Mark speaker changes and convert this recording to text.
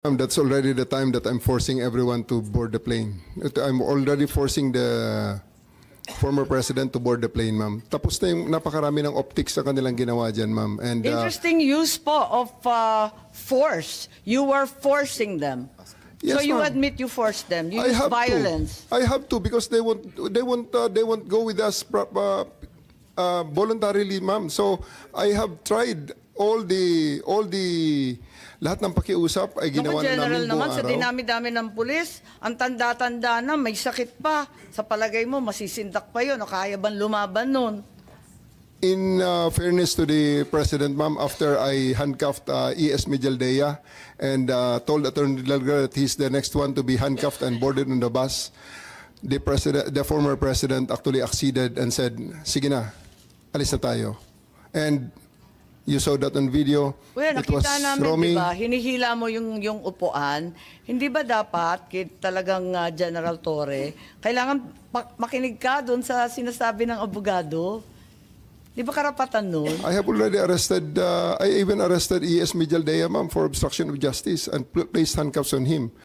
Speaker 1: That's already the time that I'm forcing everyone to board the plane. I'm already forcing the former president to board the plane, ma'am. Tapos na yung napakarami ng optics sa kanilang ginawa dyan, ma'am. And,
Speaker 2: Interesting use po of force. You were forcing them.
Speaker 1: Yes,
Speaker 2: so you
Speaker 1: ma'am.
Speaker 2: admit you forced them. You
Speaker 1: I
Speaker 2: used
Speaker 1: have
Speaker 2: violence.
Speaker 1: to. I have to because they won't go with us voluntarily, ma'am. So I have tried all the lahat ng pakiusap ay ginawa na
Speaker 2: General
Speaker 1: namin
Speaker 2: naman,
Speaker 1: buong
Speaker 2: sa
Speaker 1: araw.
Speaker 2: dinami-dami ng pulis, ang tanda-tanda na, may sakit pa. Sa palagay mo, masisindak pa yun, o kaya bang lumaban nun?
Speaker 1: In fairness to the President, ma'am, after I handcuffed E.S. Mijaldea and told Attorney Delgado that he's the next one to be handcuffed and boarded on the bus, the former President actually acceded and said, sige na, alis na tayo. And you saw that on video.
Speaker 2: Well,
Speaker 1: It was
Speaker 2: nakita namin,
Speaker 1: Romy.
Speaker 2: di ba, hinihila mo yung upuan. Hindi ba dapat, talagang General Torre, kailangan makinig ka doon sa sinasabi ng abogado? Di ba karapatan nun?
Speaker 1: I have already arrested, I even arrested E.S. Mijaldea, ma'am, for obstruction of justice and placed handcuffs on him.